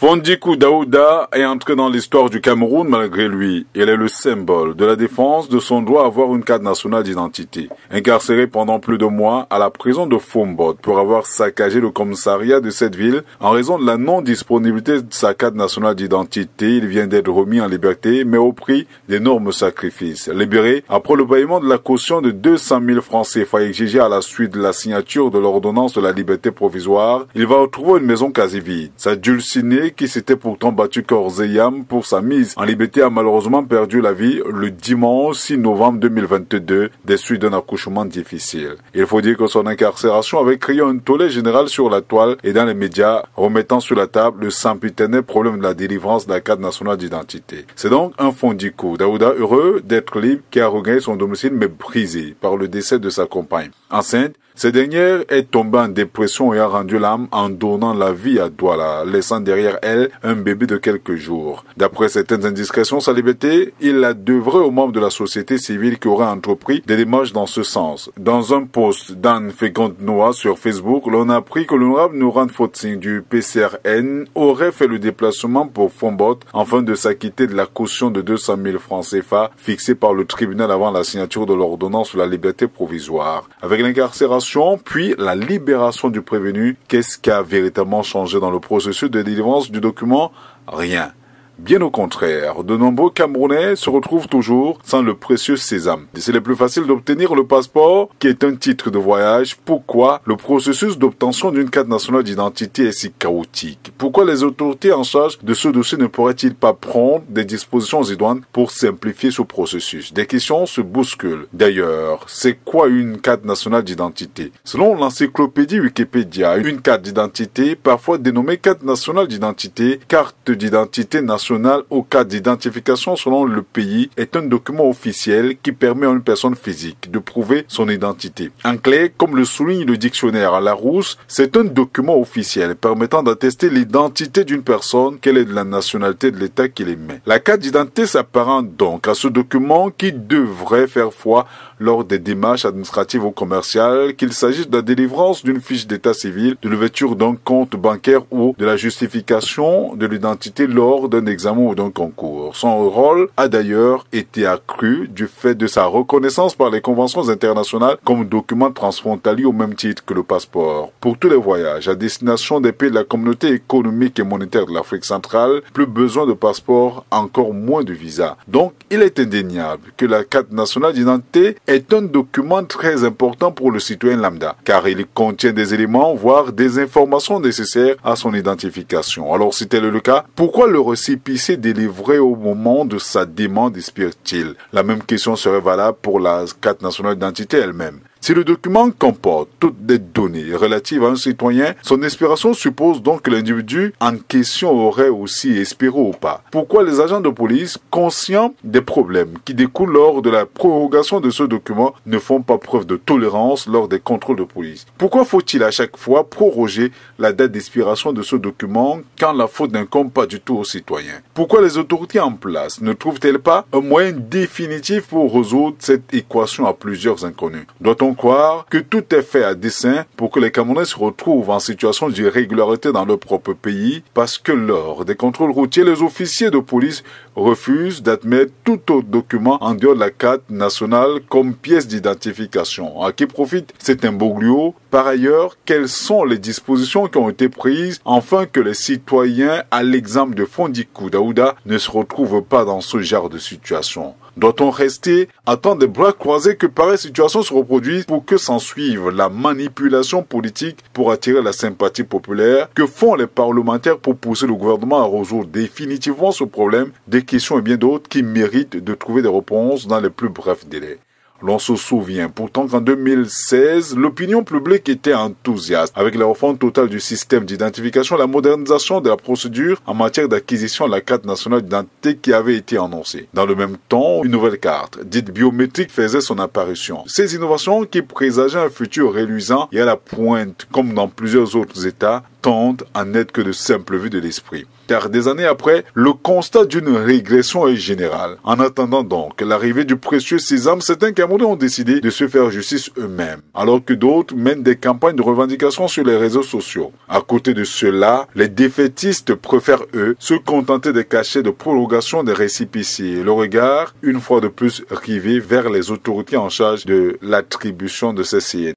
Fondikou Daouda est entré dans l'histoire du Cameroun malgré lui. Il est le symbole de la défense de son droit à avoir une carte nationale d'identité. Incarcéré pendant plus de mois à la prison de Fombot pour avoir saccagé le commissariat de cette ville en raison de la non-disponibilité de sa carte nationale d'identité, il vient d'être remis en liberté mais au prix d'énormes sacrifices. Libéré après le paiement de la caution de 200 000 francs CFA exigée à la suite de la signature de l'ordonnance de la liberté provisoire, il va retrouver une maison quasi vide. Sa dulcinée qui s'était pourtant battu corps et âme pour sa mise en liberté a malheureusement perdu la vie le dimanche 6 novembre 2022 des suites d'un accouchement difficile. Il faut dire que son incarcération avait créé un tollé général sur la toile et dans les médias, remettant sur la table le sempiternel problème de la délivrance de la carte nationale d'identité. C'est donc un Fondikou Daouda heureux d'être libre qui a regagné son domicile mais brisé par le décès de sa compagne. Enceinte, cette dernière est tombée en dépression et a rendu l'âme en donnant la vie à Douala, laissant derrière elle un bébé de quelques jours. D'après certaines indiscrétions, sa liberté, il la devrait aux membres de la société civile qui auraient entrepris des démarches dans ce sens. Dans un post d'Anne Féconte-Noah sur Facebook, l'on a appris que l'honorable Nourane Fotsing du PCRN aurait fait le déplacement pour Fombot afin de s'acquitter de la caution de 200 000 francs CFA fixée par le tribunal avant la signature de l'ordonnance sur la liberté provisoire. Avec l'incarcération puis la libération du prévenu, qu'est-ce qui a véritablement changé dans le processus de délivrance du document? Rien. Bien au contraire, de nombreux Camerounais se retrouvent toujours sans le précieux sésame. C'est plus facile d'obtenir le passeport, qui est un titre de voyage. Pourquoi le processus d'obtention d'une carte nationale d'identité est si chaotique? Pourquoi les autorités en charge de ce dossier ne pourraient-ils pas prendre des dispositions idoines pour simplifier ce processus? Des questions se bousculent. D'ailleurs, c'est quoi une carte nationale d'identité? Selon l'encyclopédie Wikipédia, une carte d'identité, parfois dénommée carte nationale d'identité, carte d'identité nationale au cas d'identification selon le pays, est un document officiel qui permet à une personne physique de prouver son identité. En clair, comme le souligne le dictionnaire Larousse, c'est un document officiel permettant d'attester l'identité d'une personne, qu'elle est de la nationalité de l'État qui l'émet. La carte d'identité s'apparente donc à ce document qui devrait faire foi lors des démarches administratives ou commerciales, qu'il s'agisse de la délivrance d'une fiche d'état civil, de l'ouverture d'un compte bancaire ou de la justification de l'identité lors d'un examen ou d'un concours. Son rôle a d'ailleurs été accru du fait de sa reconnaissance par les conventions internationales comme document transfrontalier au même titre que le passeport. Pour tous les voyages à destination des pays de la communauté économique et monétaire de l'Afrique centrale, plus besoin de passeport, encore moins de visa. Donc, il est indéniable que la carte nationale d'identité est un document très important pour le citoyen lambda, car il contient des éléments, voire des informations nécessaires à son identification. Alors, si tel est le cas, pourquoi le récépissé délivré au moment de sa demande expire-t-il? La même question serait valable pour la carte nationale d'identité elle-même. Si le document comporte toutes les données relatives à un citoyen, son expiration suppose donc que l'individu en question aurait aussi expiré ou pas. Pourquoi les agents de police, conscients des problèmes qui découlent lors de la prorogation de ce document, ne font pas preuve de tolérance lors des contrôles de police? Pourquoi faut-il à chaque fois proroger la date d'expiration de ce document quand la faute n'incombe pas du tout aux citoyens? Pourquoi les autorités en place ne trouvent-elles pas un moyen définitif pour résoudre cette équation à plusieurs inconnus? Doit-on croire que tout est fait à dessein pour que les Camerounais se retrouvent en situation d'irrégularité dans leur propre pays parce que lors des contrôles routiers, les officiers de police refusent d'admettre tout autre document en dehors de la carte nationale comme pièce d'identification. À qui profite cet imbroglio? Par ailleurs, quelles sont les dispositions qui ont été prises afin que les citoyens, à l'exemple de Fondikou Daouda, ne se retrouvent pas dans ce genre de situation? Doit-on rester à temps des bras croisés que pareille situation se reproduise pour que s'en suive la manipulation politique pour attirer la sympathie populaire? Que font les parlementaires pour pousser le gouvernement à résoudre définitivement ce problème? Des questions et bien d'autres qui méritent de trouver des réponses dans les plus brefs délais. L'on se souvient pourtant qu'en 2016, l'opinion publique était enthousiaste avec la refonte totale du système d'identification et la modernisation de la procédure en matière d'acquisition de la carte nationale d'identité qui avait été annoncée. Dans le même temps, une nouvelle carte, dite biométrique, faisait son apparition. Ces innovations qui présageaient un futur reluisant et à la pointe, comme dans plusieurs autres États, tendent à n'être que de simples vues de l'esprit. Car des années après, le constat d'une régression est général. En attendant donc l'arrivée du précieux sésame, certains Camerounais ont décidé de se faire justice eux-mêmes, alors que d'autres mènent des campagnes de revendication sur les réseaux sociaux. À côté de cela, les défaitistes préfèrent, eux, se contenter des cachets de prolongation des récépissés, le regard, une fois de plus, rivé vers les autorités en charge de l'attribution de ces CN.